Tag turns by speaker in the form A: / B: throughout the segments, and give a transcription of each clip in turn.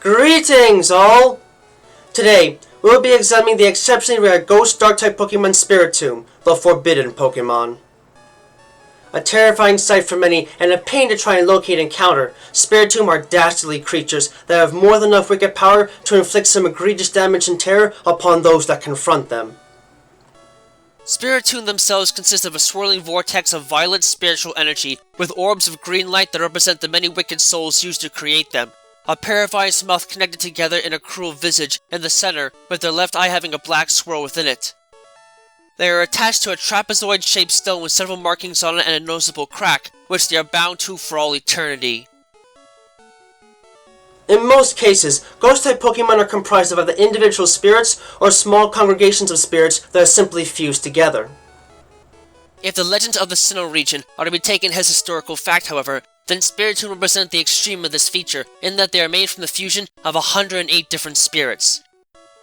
A: Greetings, all! Today, we will be examining the exceptionally rare Ghost Dark-type Pokemon Spiritomb, the Forbidden Pokémon. A terrifying sight for many, and a pain to try and locate and counter, Spiritomb are dastardly creatures that have more than enough wicked power to inflict some egregious damage and terror upon those that confront them.
B: Spiritomb themselves consist of a swirling vortex of violent spiritual energy, with orbs of green light that represent the many wicked souls used to create them. A pair of eyes mouth connected together in a cruel visage in the center, with their left eye having a black swirl within it. They are attached to a trapezoid-shaped stone with several markings on it and a noticeable crack, which they are bound to for all eternity.
A: In most cases, Ghost-type Pokemon are comprised of either individual spirits or small congregations of spirits that are simply fused together.
B: If the legends of the Sinnoh region are to be taken as historical fact, however, then Spiritomb represent the extreme of this feature, in that they are made from the fusion of 108 different spirits.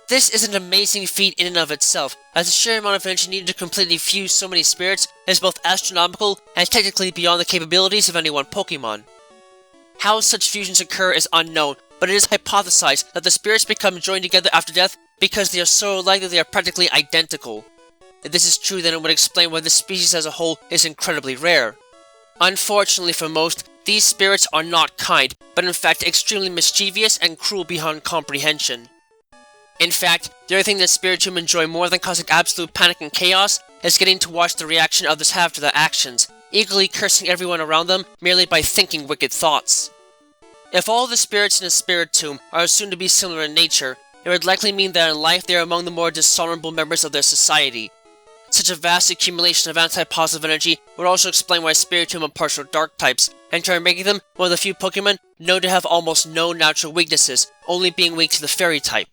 B: This is an amazing feat in and of itself, as the sheer amount of energy needed to completely fuse so many spirits is both astronomical and technically beyond the capabilities of any one Pokemon. How such fusions occur is unknown, but it is hypothesized that the spirits become joined together after death because they are so alike that they are practically identical. If this is true, then it would explain why this species as a whole is incredibly rare. Unfortunately for most, these spirits are not kind, but in fact extremely mischievous and cruel beyond comprehension. In fact, the only thing that Spiritomb enjoy more than causing absolute panic and chaos is getting to watch the reaction others have to their actions, eagerly cursing everyone around them merely by thinking wicked thoughts. If all the spirits in a Spiritomb are assumed to be similar in nature, it would likely mean that in life they are among the more dishonorable members of their society. Such a vast accumulation of anti-positive energy would also explain why Spiritomb are partial dark types, in turn making them one of the few Pokemon known to have almost no natural weaknesses, only being weak to the fairy type.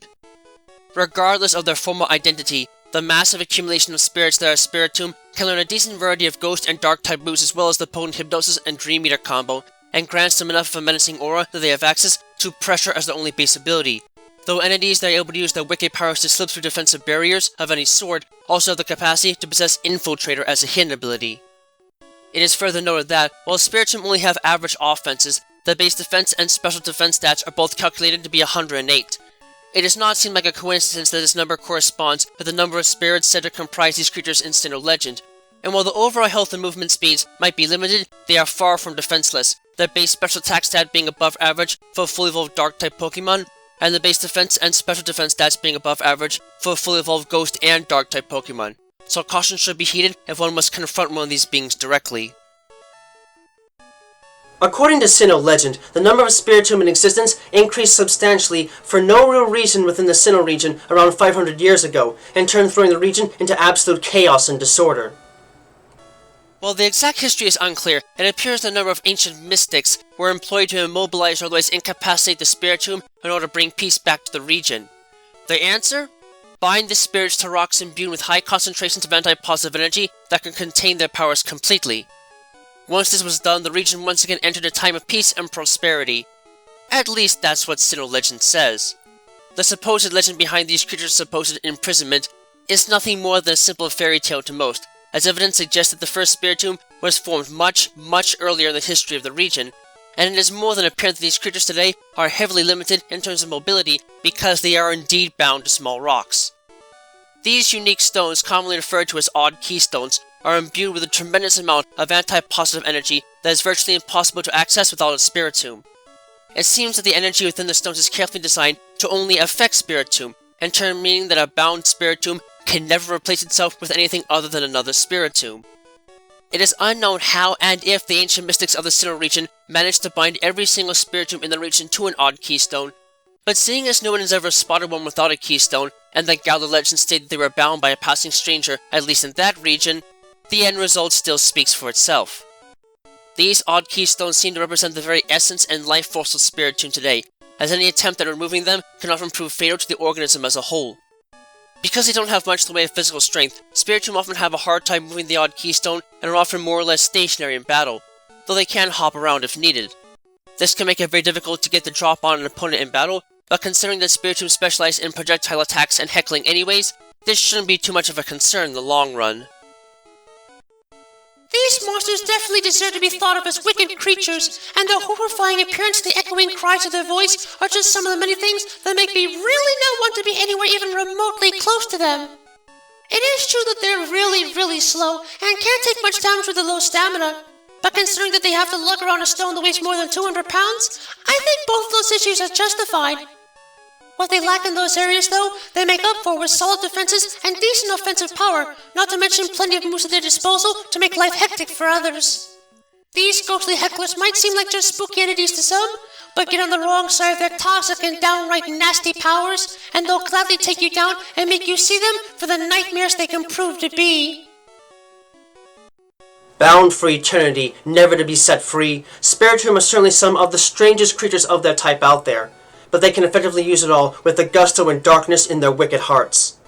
B: Regardless of their formal identity, the massive accumulation of spirits that are Spiritomb can learn a decent variety of ghost and dark type moves, as well as the potent Hypnosis and Dream Eater combo, and grants them enough of a menacing aura that they have access to pressure as their only base ability. Though entities that are able to use their wicked powers to slip through defensive barriers of any sort also have the capacity to possess Infiltrator as a hidden ability. It is further noted that, while Spiritomb only have average offenses, the base defense and special defense stats are both calculated to be 108. It does not seem like a coincidence that this number corresponds with the number of spirits said to comprise these creatures in Sinnoh legend, and while the overall health and movement speeds might be limited, they are far from defenseless, their base special attack stat being above average for fully evolved Dark-type Pokemon, and the base defense and special defense stats being above average for fully evolved Ghost and Dark-type Pokemon, so caution should be heeded if one must confront one of these beings directly.
A: According to Sinnoh legend, the number of Spiritomb in existence increased substantially for no real reason within the Sinnoh region around 500 years ago, in turn throwing the region into absolute chaos and disorder.
B: While the exact history is unclear, it appears the number of ancient mystics were employed to immobilize or otherwise incapacitate the Spiritomb in order to bring peace back to the region. The answer? Bind the spirits to rocks imbued with high concentrations of anti-positive energy that can contain their powers completely. Once this was done, the region once again entered a time of peace and prosperity. At least that's what Sinnoh legend says. The supposed legend behind these creatures' supposed imprisonment is nothing more than a simple fairy tale to most, as evidence suggests that the first Spiritomb was formed much earlier in the history of the region, and it is more than apparent that these creatures today are heavily limited in terms of mobility because they are indeed bound to small rocks. These unique stones, commonly referred to as odd keystones, are imbued with a tremendous amount of anti-positive energy that is virtually impossible to access without a Spiritomb. It seems that the energy within the stones is carefully designed to only affect Spiritomb, in turn meaning that a bound Spiritomb can never replace itself with anything other than another Spiritomb. It is unknown how and if the ancient mystics of the Sinnoh region managed to bind every single Spiritomb in the region to an odd keystone, but seeing as no one has ever spotted one without a keystone, and that Galar legend stated they were bound by a passing stranger, at least in that region, the end result still speaks for itself. These odd keystones seem to represent the very essence and life force of Spiritomb today, as any attempt at removing them can often prove fatal to the organism as a whole. Because they don't have much in the way of physical strength, Spiritomb often have a hard time moving the odd keystone and are often more or less stationary in battle, though they can hop around if needed. This can make it very difficult to get the drop on an opponent in battle, but considering that Spiritomb specialize in projectile attacks and heckling anyways, this shouldn't be too much of a concern in the long run.
C: These monsters definitely deserve to be thought of as wicked creatures, and their horrifying appearance and the echoing cries of their voice are just some of the many things that make me really not want to be anywhere even remotely close to them. It is true that they're really slow and can't take much damage with their low stamina, but considering that they have to lug around a stone that weighs more than 200 pounds, I think both of those issues are justified. What they lack in those areas, though, they make up for with solid defenses and decent offensive power, not to mention plenty of moves at their disposal to make life hectic for others. These ghostly hecklers might seem like just spooky entities to some, but get on the wrong side of their toxic and downright nasty powers, and they'll gladly take you down and make you see them for the nightmares they can prove to be.
A: Bound for eternity, never to be set free, Spiritomb are certainly some of the strangest creatures of their type out there, but they can effectively use it all with the gusto and darkness in their wicked hearts.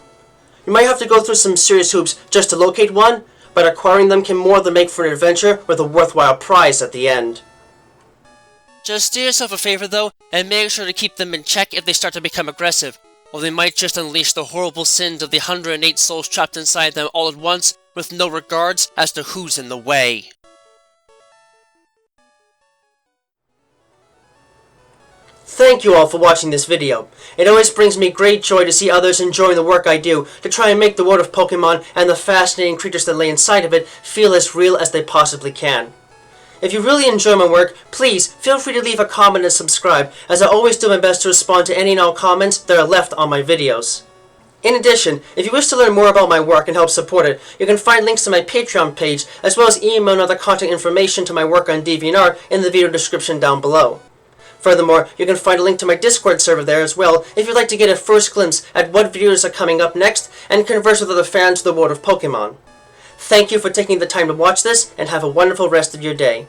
A: You might have to go through some serious hoops just to locate one, but acquiring them can more than make for an adventure with a worthwhile prize at the end.
B: Just do yourself a favor though, and make sure to keep them in check if they start to become aggressive, or they might just unleash the horrible sins of the 108 souls trapped inside them all at once, with no regards as to who's in the way.
A: Thank you all for watching this video. It always brings me great joy to see others enjoying the work I do to try and make the world of Pokemon and the fascinating creatures that lay inside of it feel as real as they possibly can. If you really enjoy my work, please feel free to leave a comment and subscribe, as I always do my best to respond to any and all comments that are left on my videos. In addition, if you wish to learn more about my work and help support it, you can find links to my Patreon page, as well as email and other contact information to my work on DeviantArt in the video description down below. Furthermore, you can find a link to my Discord server there as well if you'd like to get a first glimpse at what videos are coming up next and converse with other fans of the world of Pokemon. Thank you for taking the time to watch this, and have a wonderful rest of your day.